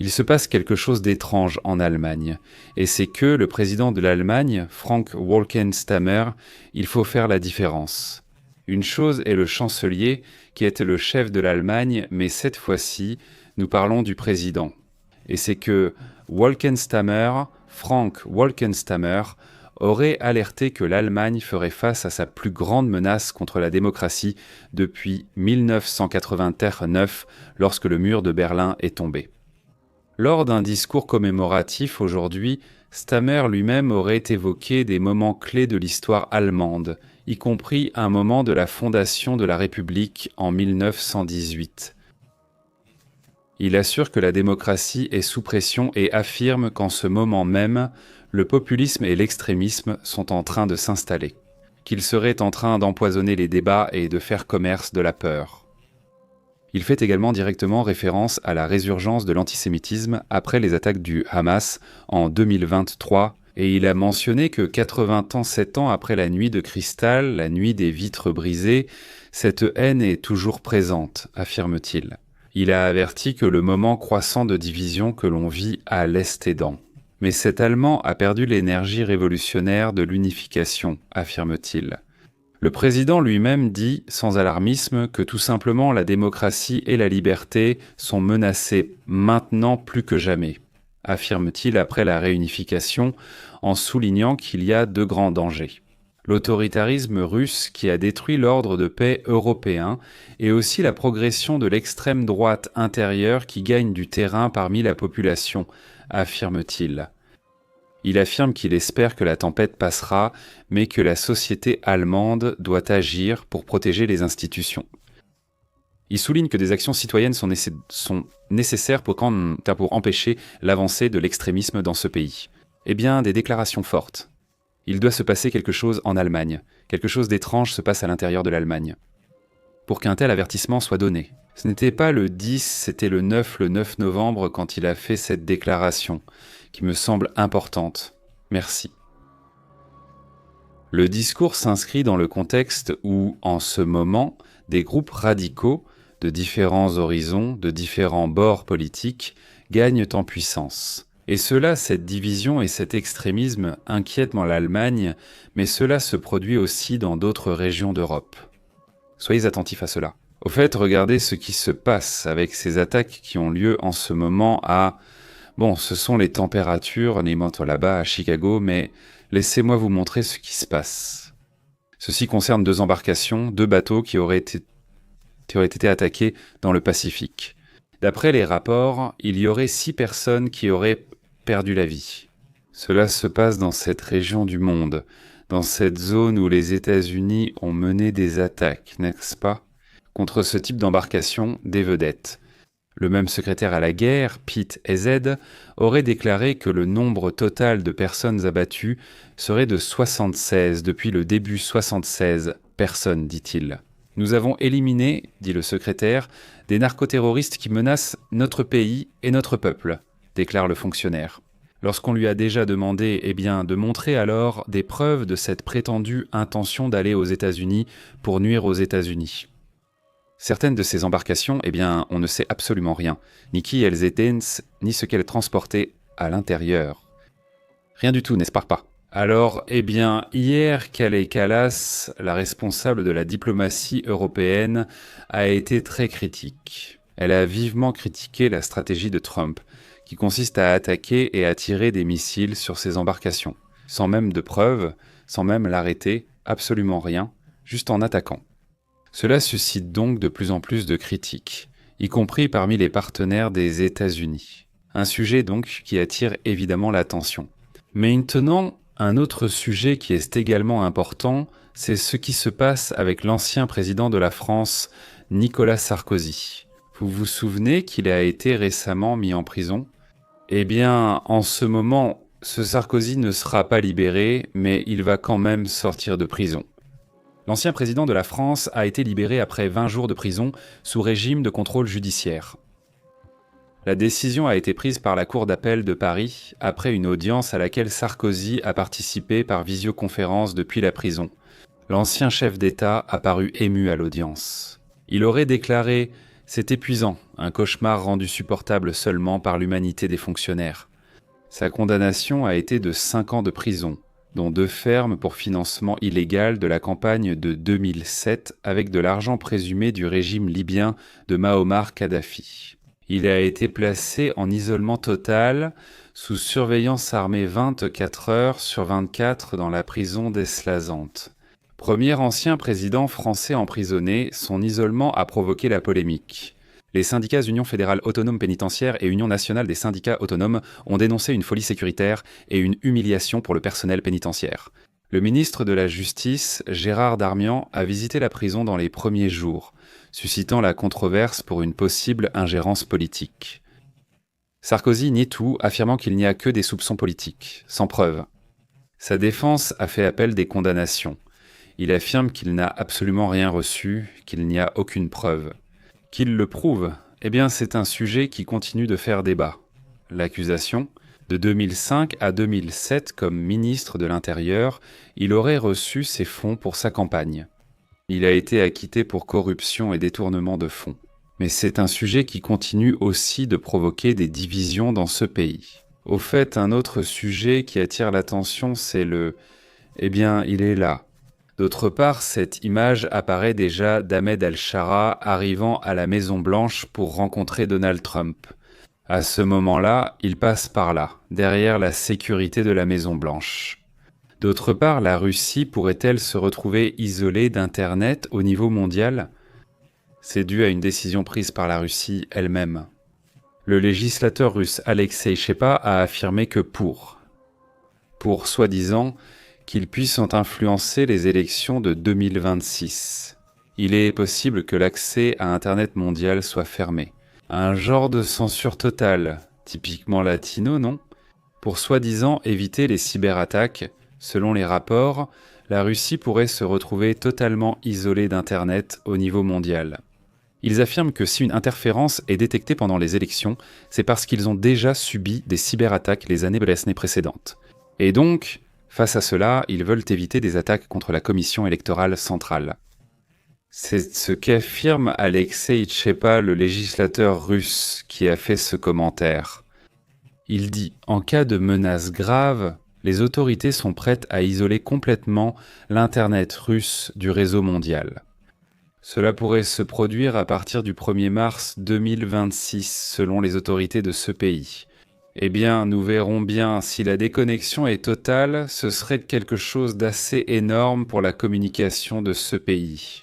Il se passe quelque chose d'étrange en Allemagne, et c'est que le président de l'Allemagne, Frank-Walter Steinmeier, il faut faire la différence. Une chose est le chancelier, qui était le chef de l'Allemagne, mais cette fois-ci, nous parlons du président. Et c'est que Walkensteimer, Frank Walkensteimer, aurait alerté que l'Allemagne ferait face à sa plus grande menace contre la démocratie depuis 1989, lorsque le mur de Berlin est tombé. Lors d'un discours commémoratif aujourd'hui, Steinmeier lui-même aurait évoqué des moments clés de l'histoire allemande, y compris un moment de la fondation de la République en 1918. Il assure que la démocratie est sous pression et affirme qu'en ce moment même, le populisme et l'extrémisme sont en train de s'installer, qu'il serait en train d'empoisonner les débats et de faire commerce de la peur. Il fait également directement référence à la résurgence de l'antisémitisme après les attaques du Hamas en 2023, et il a mentionné que 87 ans après la nuit de cristal, la nuit des vitres brisées, cette haine est toujours présente, affirme-t-il. Il a averti que le moment croissant de division que l'on vit à l'Est-Édan. Mais cet Allemand a perdu l'énergie révolutionnaire de l'unification, affirme-t-il. Le président lui-même dit, sans alarmisme, que tout simplement la démocratie et la liberté sont menacées maintenant plus que jamais, affirme-t-il après la réunification, en soulignant qu'il y a deux grands dangers. L'autoritarisme russe qui a détruit l'ordre de paix européen et aussi la progression de l'extrême droite intérieure qui gagne du terrain parmi la population, affirme-t-il. Il affirme qu'il espère que la tempête passera, mais que la société allemande doit agir pour protéger les institutions. Il souligne que des actions citoyennes sont nécessaires pour empêcher l'avancée de l'extrémisme dans ce pays. Eh bien, des déclarations fortes. Il doit se passer quelque chose en Allemagne. Quelque chose d'étrange se passe à l'intérieur de l'Allemagne. Pour qu'un tel avertissement soit donné. Ce n'était pas le 10, c'était le 9 novembre quand il a fait cette déclaration, qui me semble importante. Merci. Le discours s'inscrit dans le contexte où, en ce moment, des groupes radicaux, de différents horizons, de différents bords politiques, gagnent en puissance. Et cela, cette division et cet extrémisme inquiètent l'Allemagne, mais cela se produit aussi dans d'autres régions d'Europe. Soyez attentifs à cela. Au fait, regardez ce qui se passe avec ces attaques qui ont lieu en ce moment à... Bon, ce sont les températures, on est là-bas à Chicago, mais laissez-moi vous montrer ce qui se passe. Ceci concerne 2 embarcations, 2 bateaux qui auraient été attaqués dans le Pacifique. D'après les rapports, il y aurait 6 personnes qui auraient perdu la vie. Cela se passe dans cette région du monde, dans cette zone où les États-Unis ont mené des attaques, n'est-ce pas ? Contre ce type d'embarcation, des vedettes. Le même secrétaire à la guerre, Pete Hezed, aurait déclaré que le nombre total de personnes abattues serait de 76 depuis le début 76 personnes, dit-il. Nous avons éliminé, dit le secrétaire, des narcoterroristes qui menacent notre pays et notre peuple, déclare le fonctionnaire. Lorsqu'on lui a déjà demandé de montrer alors des preuves de cette prétendue intention d'aller aux États-Unis pour nuire aux États-Unis. Certaines de ces embarcations, on ne sait absolument rien, ni qui elles étaient, ni ce qu'elles transportaient à l'intérieur. Rien du tout, n'est-ce pas ? Alors, hier, Kaja Kallas, la responsable de la diplomatie européenne, a été très critique. Elle a vivement critiqué la stratégie de Trump, qui consiste à attaquer et à tirer des missiles sur ces embarcations, sans même de preuves, sans même l'arrêter, absolument rien, juste en attaquant. Cela suscite donc de plus en plus de critiques, y compris parmi les partenaires des États-Unis. Un sujet donc qui attire évidemment l'attention. Maintenant, un autre sujet qui est également important, c'est ce qui se passe avec l'ancien président de la France, Nicolas Sarkozy. Vous vous souvenez qu'il a été récemment mis en prison ? En ce moment, ce Sarkozy ne sera pas libéré, mais il va quand même sortir de prison. L'ancien président de la France a été libéré après 20 jours de prison sous régime de contrôle judiciaire. La décision a été prise par la Cour d'appel de Paris après une audience à laquelle Sarkozy a participé par visioconférence depuis la prison. L'ancien chef d'État a paru ému à l'audience. Il aurait déclaré C'est épuisant, un cauchemar rendu supportable seulement par l'humanité des fonctionnaires. Sa condamnation a été de 5 ans de prison, dont 2 fermes pour financement illégal de la campagne de 2007 avec de l'argent présumé du régime libyen de Muammar Kadhafi. Il a été placé en isolement total, sous surveillance armée 24 heures sur 24 dans la prison d'Eslazante. Premier ancien président français emprisonné, son isolement a provoqué la polémique. Les syndicats Union fédérale autonome pénitentiaire et Union nationale des syndicats autonomes ont dénoncé une folie sécuritaire et une humiliation pour le personnel pénitentiaire. Le ministre de la Justice, Gérard Darmian, a visité la prison dans les premiers jours, suscitant la controverse pour une possible ingérence politique. Sarkozy nie tout, affirmant qu'il n'y a que des soupçons politiques, sans preuve. Sa défense a fait appel des condamnations. Il affirme qu'il n'a absolument rien reçu, qu'il n'y a aucune preuve. Qu'il le prouve, eh bien c'est un sujet qui continue de faire débat. L'accusation, de 2005 à 2007 comme ministre de l'Intérieur, il aurait reçu ses fonds pour sa campagne. Il a été acquitté pour corruption et détournement de fonds. Mais c'est un sujet qui continue aussi de provoquer des divisions dans ce pays. Au fait, un autre sujet qui attire l'attention, c'est le « eh bien, il est là ». D'autre part, cette image apparaît déjà d'Ahmed al-Shara arrivant à la Maison-Blanche pour rencontrer Donald Trump. À ce moment-là, il passe par là, derrière la sécurité de la Maison-Blanche. D'autre part, la Russie pourrait-elle se retrouver isolée d'Internet au niveau mondial ? C'est dû à une décision prise par la Russie elle-même. Le législateur russe Alexei Shepa a affirmé que pour soi-disant, qu'ils puissent influencer les élections de 2026. Il est possible que l'accès à Internet mondial soit fermé. Un genre de censure totale, typiquement latino, non ? Pour soi-disant éviter les cyberattaques, selon les rapports, la Russie pourrait se retrouver totalement isolée d'Internet au niveau mondial. Ils affirment que si une interférence est détectée pendant les élections, c'est parce qu'ils ont déjà subi des cyberattaques les années précédentes. Et donc, face à cela, ils veulent éviter des attaques contre la Commission électorale centrale. C'est ce qu'affirme Alexei Tchepa, le législateur russe, qui a fait ce commentaire. Il dit « En cas de menace grave, les autorités sont prêtes à isoler complètement l'Internet russe du réseau mondial. » Cela pourrait se produire à partir du 1er mars 2026, selon les autorités de ce pays. Eh bien, nous verrons bien, si la déconnexion est totale, ce serait quelque chose d'assez énorme pour la communication de ce pays.